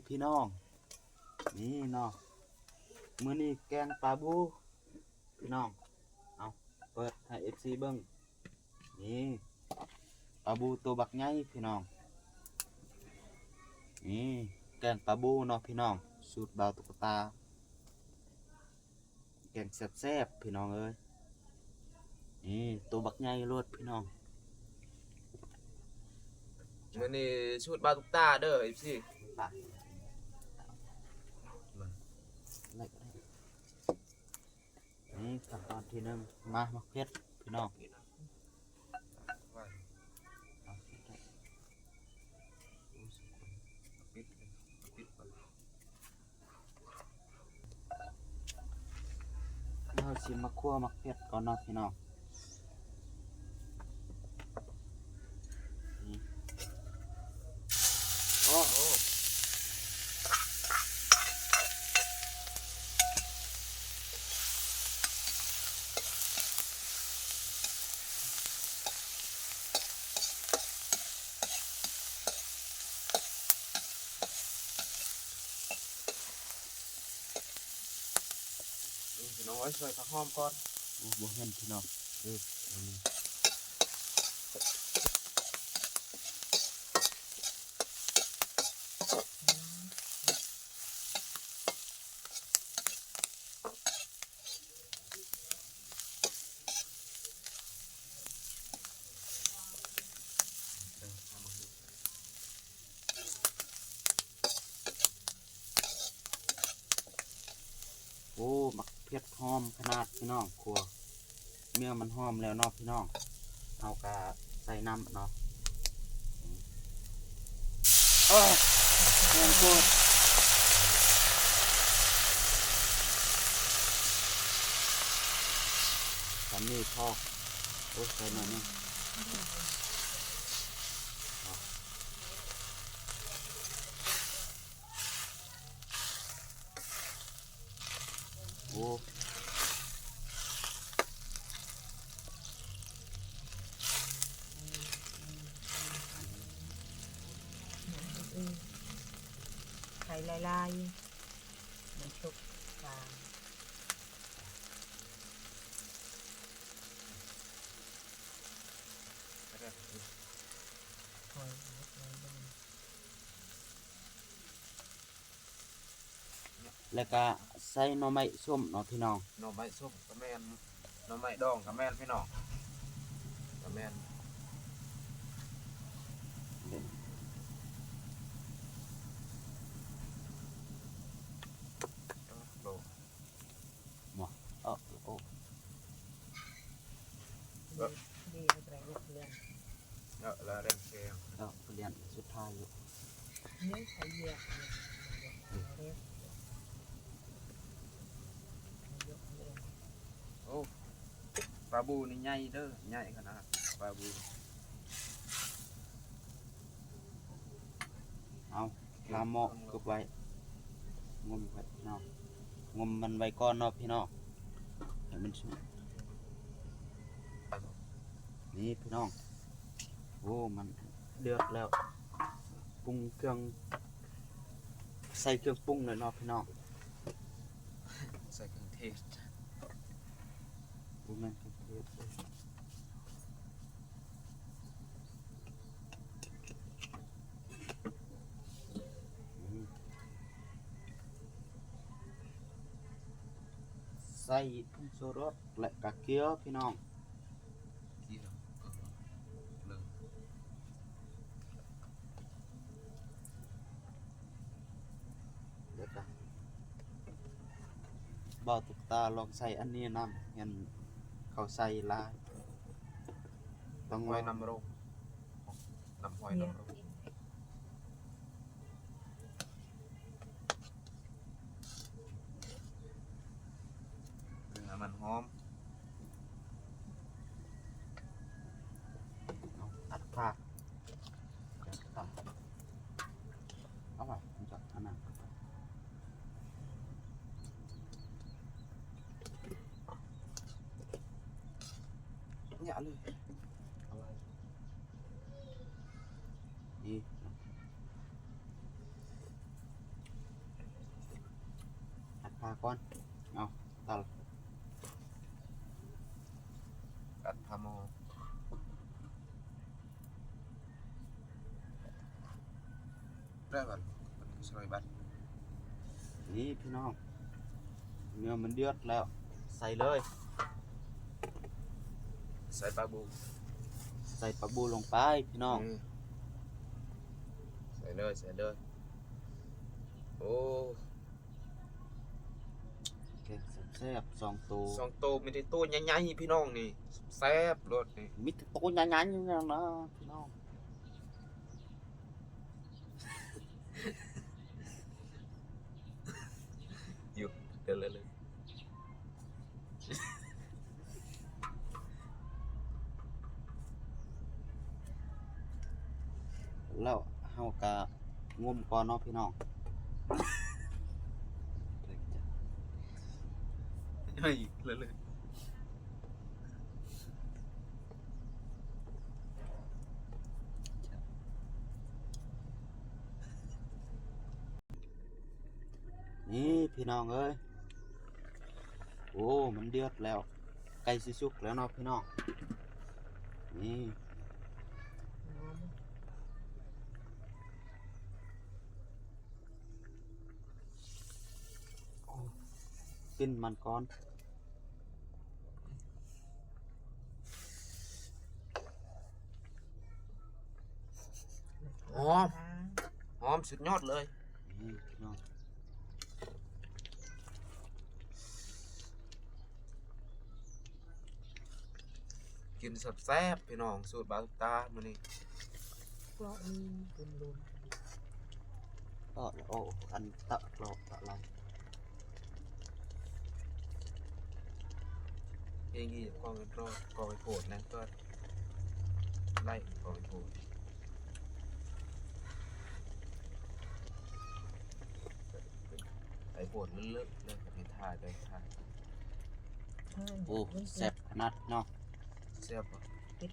พี่น้องนี่เนาะมื้อนี้แกงปลาบูพี่น้องเอาเปิดให้ FC เบิ่งนี่ปลาบูตัวบักใหญ่พี่น้องนี่แกงปลาบูเนาะพี่น้องสูตรบ่าวตุ๊กตาแกงแซ่บๆพี่น้องเอ้ยนี่ตัวบักใหญ่โลดพี่น้องมื้อนี้ชุดบาตุกตาเด้อ FC ไปอะไรก็ได้นี่ขั้นตอนที่หนึ่งมาเพชรพี่น้องเอาเผ็ดได้เราสิมาคั่วมักเพชรก่อนเนาะพี่น้องนี่โอ้พี่น้องไว้ช่วยผักหอมก่อนโอ้บ่เห็นพี่น้องอันนี้โอ้มักเพชรหอมขนาดพี่น้องครัวเมื่อมันหอมแล้วเนาะพี่น้องเอากะใส่น้ำเนาะเออแกงโคตรทำนี่พอโอ้ใส่หน่อยนึงโอ้ไข่ลายๆมันชุบกลางหอยแล้วก็ใส่หน่อไม้ส้มเนาะพี่น้อง หน่อไม้ส้มกะแม่นหน่อไม้ดองกะแม่นพี่น้องกะแม่นโล โอ้ ดีอะไรเรื่อง แล้วแรงแกง เรียนสุดท้ายอยู่ เนื้อไข่เยอะเรียบ โอ้ปลาบูนี่ใหญ่เด้อใหญ่ขนาดปลาบู เอาลาหมอกกบไว้งมไว้พี่น้องงมมันไว้ก่อนเนาะพี่น้องให้มันสุกนี่พี่น้องโอ้มันเดือดแล้วปรุงเครื่องใส่เครื่องปรุงเลยเนาะพี่น้อง ใส่เครื่องเทศ ปรุงนั่นเครื่องเทศเลยใส่ผงชูรสและกะเกี๊ยวพี่น้อง เกี่ยวเลย เดี๋ยวกันบ่าวตุกตาลองใส่อันนี้น้ำเห็นเขาใส่หลายต้อง หอย ไว้ นำโรงนำหอยนำโรงให้มันหอม ตัดผักเอาไปผมจะอันนั้น nhả lên นี่ ก่อนเอาตัด ตัดพาโมได้บัดสวยบัด นี่พี่น้องเนื้อมันเดือดแล้วใส่เลย ใส่ปลาบู ใส่ปลาบูลงไปพี่น้อง ใส่เลยโอ้ แกงแซ่บๆ2ตัว สองตัวมีแต่ตัวใหญ่ๆพี่น้องนี่แซ่บรสนี่ มีแต่ตัวใหญ่ๆอย่างนั้นนะพี่น้อง อยู่เดี๋ยวเลย แล้วเฮาก็งมก่อนเนาะพี่น้อง เฮ้ยเลย นี่พี่น้องเอ้ยโอ้มันเดือดแล้วไก่สิสุกแล้วเนาะพี่น้องนี่โอ้กินมันก่อน หอมหอมสุดยอดเลย นี่พี่น้อง กินแซ่บๆพี่น้องสูตรบาตุตามื้อนี้ ก็มีเป็นลุน ก็โอ้อันตะกรอบตะไร เองอีกองเป็นรอดกองไปโผดนะก็ไล่กองไปโผดไปโผดเลิกๆเลิกกับถ่ายไปถ่าย โอ้แซ่บขนาดเนาะ แซ่บบ่ ปิด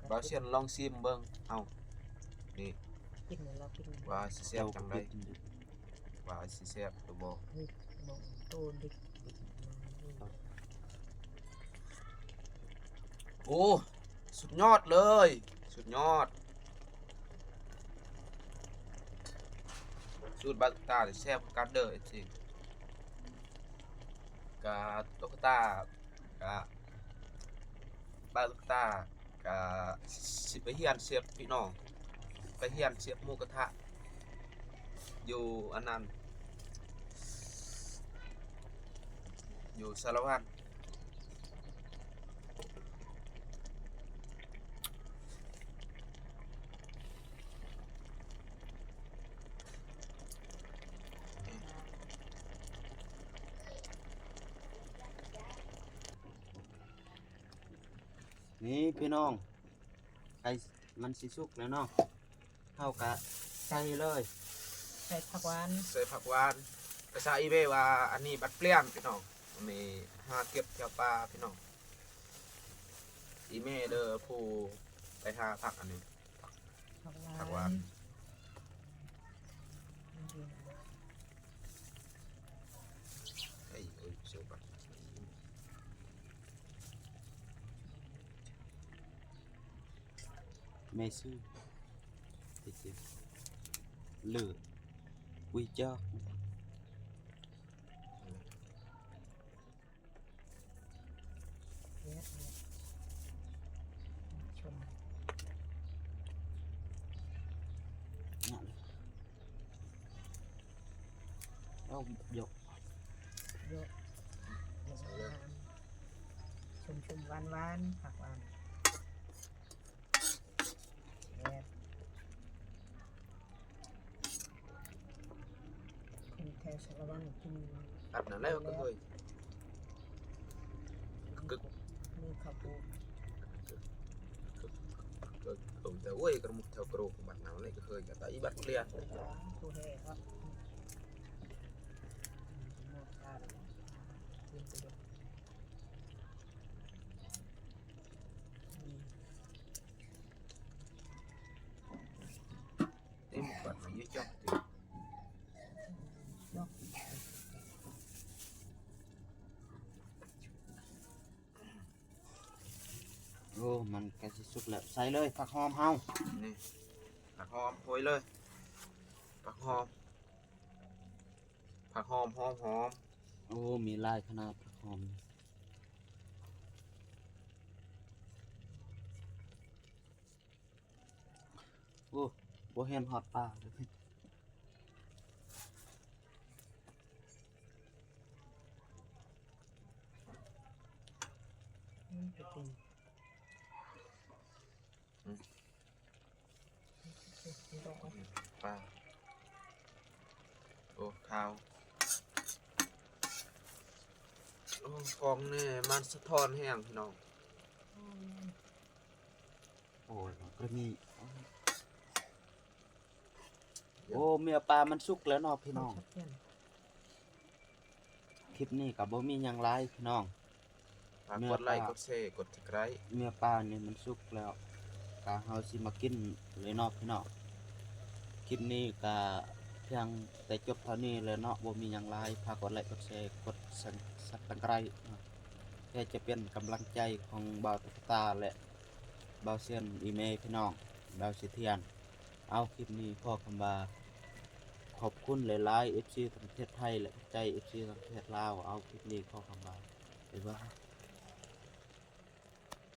บ่าวเชียนลองชิมเบิ่งเอานี่ ปิดเหมือนเราปิด ว่าสิแซ่บจังได๋ว่าสิแซ่บหรือบ่ มองโตดิก โอ้สุดยอดเลยสุดยอดสูตรบาตุตานี่แซ่บกันเด้อจริงกะตุ๊กตากะบาตุตากะสิไปเฮียนเสียบพี่น้องไปเฮียนเสียบหมูกระทะอยู่อันนั้นอยู่สารวัตรนี่พี่น้องไก่มันสิสุกแล้วเนาะเท่ากับใส่เลย ใส่ผักหวาน ใส่ผักหวานภาษาอีเบว่าอันนี้บัดเปลี่ยนพี่น้องอันนี้หาเก็บแถวป่าพี่น้องอีเมเด้อผู้ไปหาผักอันนี้ ผักหวาน ไอ้เอ้ยเสียวบัด ไม่ซื้อติดเสียเลือดวิจารณ์ เนี่ยชม นั่นเอาหยก เยอะชมหวานหวานผักหวานเนี่ยคนแถวสารวัตรกิน อัดนั่นแล้วก็เคยกึก มีข้าวปู แต่โอ้ยกระมุกแถวกระโหลกบัดนั่นเลยก็เคยแต่อีบัดเปลี่ยน ตัวแห้ครับหมดการกินไปเลย นี่หมกบัดมันยืดจ่อง เนาะ กสิสุกแล้วใส่เลยผักหอมเฮา นี่ผักหอมโอยเลยผักหอมผักหอมหอมหอม โอ้มีลายขนาดผักหอมโอ้บ่เห็นฮอดปลาเลย จะกินดอก ปลาโอ้ข้าวโอ้ฟองนี่มันสะท้อนแห้งพี่น้อง โอ้ยก็มีโอ้เมียปลามันสุกแล้วเนาะพี่น้อง คลิปนี้กับบ่มีหยังหลายพี่น้อง ฝากกดไลค์กดแชร์กดติดไลค์ เมียปลานี่มันสุกแล้วกะเฮาสิมากินเลยเนาะพี่น้องคลิปนี้กะเพียงแต่จบเท่านี้เลยเนาะบ่มีหยังหลายฝากกดไลค์กดแชร์กดสับตะไคร้เนาะเพื่อจะเป็นกำลังใจของบ่าวตุ๊กตาและบ่าวเซียนอีเมพี่น้องบ่าวสิเทียนเอาคลิปนี้พ่อคำว่าขอบคุณหลายๆ FC ทั้งประเทศไทยและใจ FC ทั้งประเทศลาวเอาคลิปนี้พ่อคำว่าบ๊ายบาย